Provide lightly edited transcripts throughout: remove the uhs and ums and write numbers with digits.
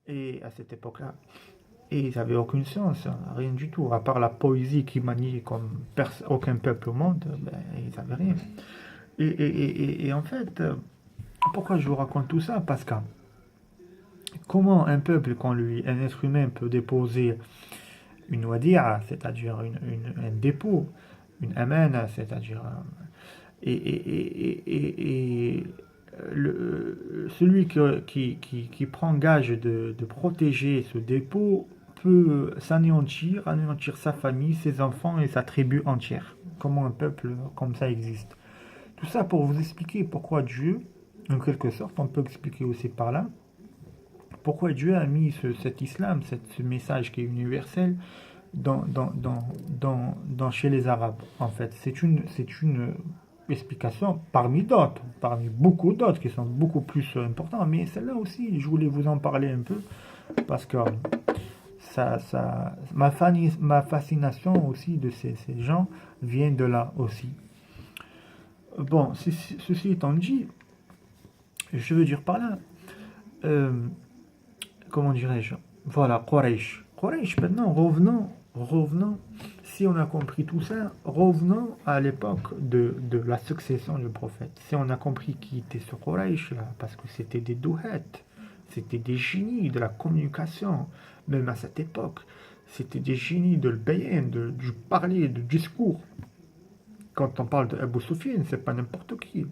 Et à cette époque-là, et ils n'avaient aucune science, hein, rien du tout, à part la poésie qui manie comme aucun peuple au monde, ben, ils n'avaient rien. Et en fait, pourquoi je vous raconte tout ça? Parce que comment un peuple, quand lui, un être humain peut déposer une wadi'a, c'est-à-dire un dépôt, une amana, c'est-à-dire et celui qui prend gage de protéger ce dépôt peut anéantir sa famille, ses enfants et sa tribu entière. Comment un peuple comme ça existe. Tout ça pour vous expliquer pourquoi Dieu, en quelque sorte, on peut expliquer aussi par là, pourquoi Dieu a mis cet islam, ce message qui est universel, chez les Arabes. En fait, c'est une explication parmi d'autres, parmi beaucoup d'autres qui sont beaucoup plus importants. Mais celle-là aussi, je voulais vous en parler un peu parce que ma fascination aussi de ces gens vient de là aussi. Bon, ceci étant dit, je veux dire par là, euh, comment dirais-je? Voilà, Quraysh. Quraysh, maintenant, revenons, si on a compris tout ça, revenons à l'époque de la succession du prophète. Si on a compris qui était ce Quraysh, là, parce que c'était des douhettes, c'était des génies de la communication, même à cette époque, c'était des génies de l'bayan, du parler, du discours. Quand on parle de Abu Sufyan, c'est pas n'importe qui.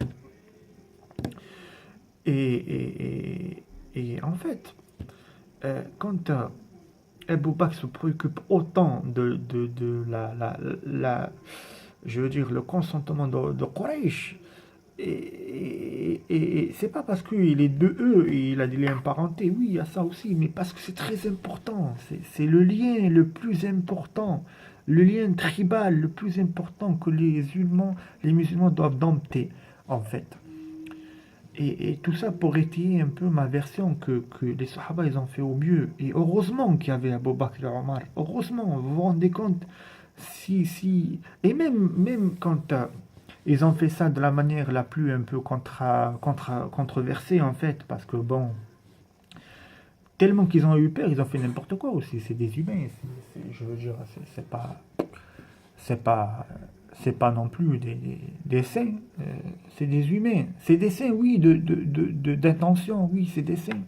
Et, et, et en fait, quand Abou Bakr se préoccupe autant de je veux dire, le consentement de Quraysh, et c'est pas parce qu'il est de eux et il a des liens parentés, oui, il y a ça aussi, mais parce que c'est très important. C'est le lien le plus important, le lien tribal le plus important que les musulmans doivent dompter, en fait. Et tout ça pour étayer un peu ma version que les Sahaba ils ont fait au mieux. Et heureusement qu'il y avait Abu Bakr et Omar. Heureusement, vous vous rendez compte si. Et même quand ils ont fait ça de la manière la plus un peu controversée en fait, parce que bon, tellement qu'ils ont eu peur, ils ont fait n'importe quoi aussi. C'est des humains. Je veux dire, c'est pas, c'est pas non plus des saints, c'est des humains. C'est des saints, oui, d'intention, oui, c'est des saints.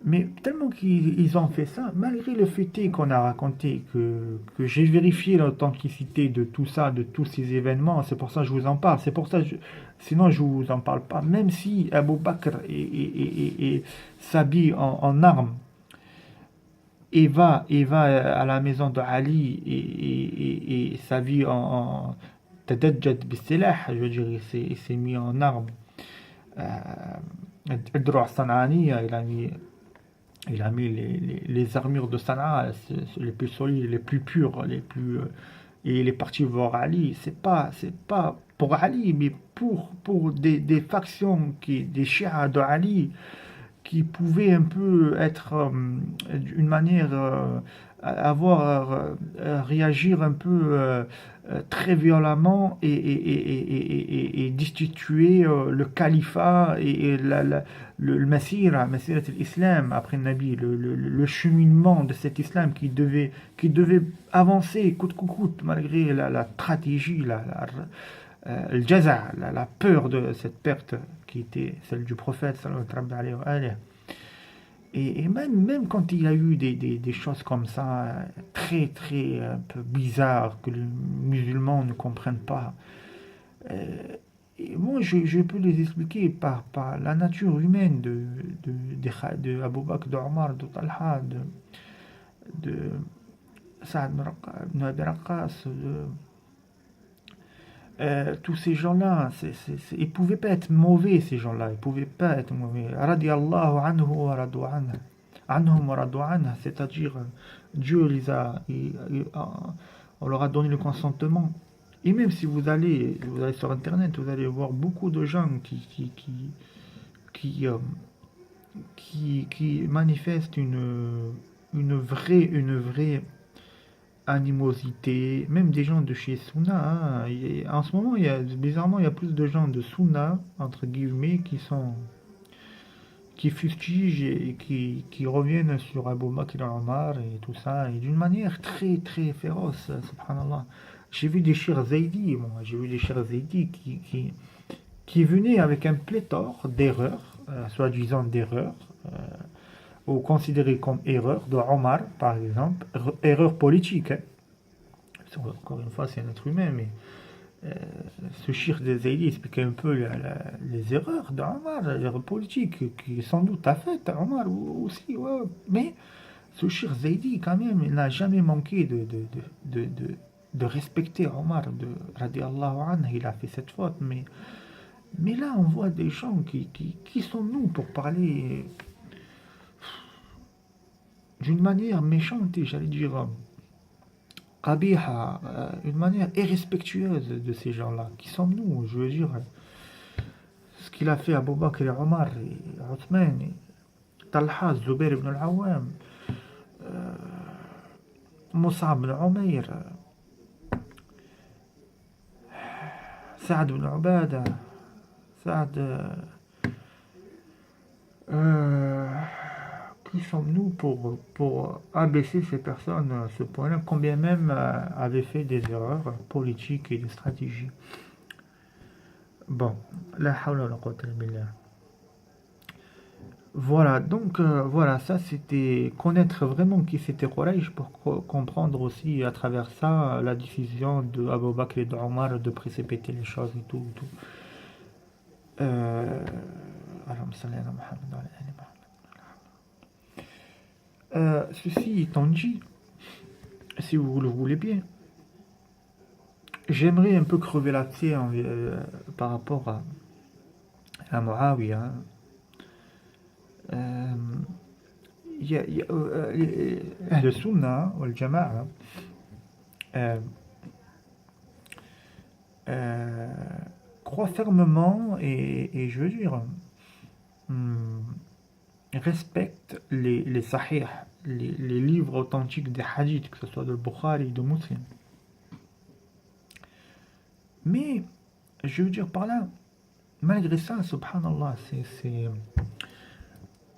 Mais tellement qu'ils ont fait ça, malgré le fait qu'on a raconté, que j'ai vérifié l'authenticité de tout ça, de tous ces événements, c'est pour ça que je vous en parle, c'est pour ça que sinon je vous en parle pas, même si Abu Bakr s'habille en armes et va à la maison de Ali et sa vie en tadajjad bissilah, je veux dire, il s'est mis en armes. Ad-Dru' San'ani, il a mis les armures de Sanaa, les plus solides, les plus pures, et il est parti voir Ali. C'est pas pour Ali, mais pour des factions, des chiites de Ali, qui pouvait un peu être d'une manière réagir un peu très violemment et destituer le califat et le Masira l'islam après le Nabi, le cheminement de cet islam qui devait avancer coûte que coûte malgré la stratégie, le jaza, la peur de cette perte qui était celle du prophète sallallahu alayhi wa alayhi. Et même quand il y a eu des choses comme ça, très très un peu bizarres, que les musulmans ne comprennent pas, euh, et moi je peux les expliquer par la nature humaine de Abu Bakr, de Omar, de Talha, de Saad ibn Abi Waqqas, tous ces gens-là, ils ne pouvaient pas être mauvais, ces gens-là, ils ne pouvaient pas être mauvais. Radiallahu anhu wa radu anhu. Anhum wa radu anhu, c'est-à-dire Dieu on leur a donné le consentement. Et même si vous allez sur Internet, vous allez voir beaucoup de gens qui, euh, qui manifestent une vraie animosité, même des gens de chez Sunna, hein. En ce moment, bizarrement, il y a plus de gens de Sunna, entre guillemets, qui fustigent et qui reviennent sur Abu Bakr et Omar et tout ça, et d'une manière très très féroce, subhanallah. J'ai vu des Cheikh Zaidi, moi, j'ai vu des Cheikh Zaidi qui venaient avec un pléthore d'erreurs, soi-disant d'erreurs, ou considérées comme erreurs, de Omar par exemple, erreurs politiques, hein. Encore une fois, c'est un être humain, mais euh, ce Cheikh de Zaidi expliquait un peu les erreurs d'Omar, les erreurs politiques, qui sans doute a fait Omar aussi, ouais. Mais ce Cheikh Zaidi, quand même, il n'a jamais manqué de respecter Omar, radiallahu anhu, il a fait cette faute, mais là, on voit des gens qui sont nous pour parler d'une manière méchante et j'allais dire qabiha, une manière irrespectueuse de ces gens-là. Qui sommes-nous? Je veux dire, ce qu'il a fait à Abu Bakr et Omar et Othman, et Talha, Zubair ibn al-Awwam, Mus'ab ibn Umayr, Saad ibn Ubada, Saad. Euh, qui sommes-nous pour abaisser ces personnes à ce point-là, combien même avaient fait des erreurs politiques et de stratégie. Bon, la hawla wa la quwwata illa billah. Voilà, donc voilà, ça c'était connaître vraiment qui c'était Quraysh pour comprendre aussi à travers ça la décision de Abu Bakr et de Omar de précipiter les choses et tout. Tout. Allahumma salli ala Muhammad wa ala ali Muhammad. Ceci étant dit, si vous le voulez bien, j'aimerais un peu crever la tête par rapport à Muawiyah. Il y a Ahl Sunnah ou le Jama'a euh, croient fermement et je veux dire hum, respectent les sahih, les livres authentiques des hadiths, que ce soit de Bukhari ou de Muslim. Mais je veux dire par là, malgré ça, subhanallah,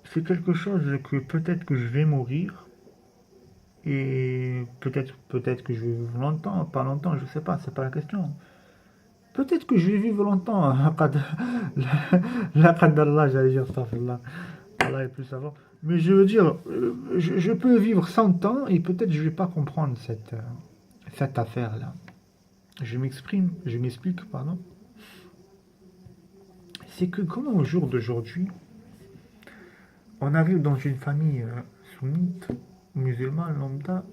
c'est quelque chose que peut-être que je vais mourir et peut-être que je vais vivre longtemps, pas longtemps, je sais pas, c'est pas la question. Peut-être que je vais vivre longtemps, hein, la qadar, j'allais dire, astaghfirullah. Allah est plus savant. Mais je veux dire, je peux vivre 100 ans et peut-être je vais pas comprendre cette affaire-là. Je m'explique, pardon. C'est que comment au jour d'aujourd'hui, on arrive dans une famille sunnite, musulmane, lambda,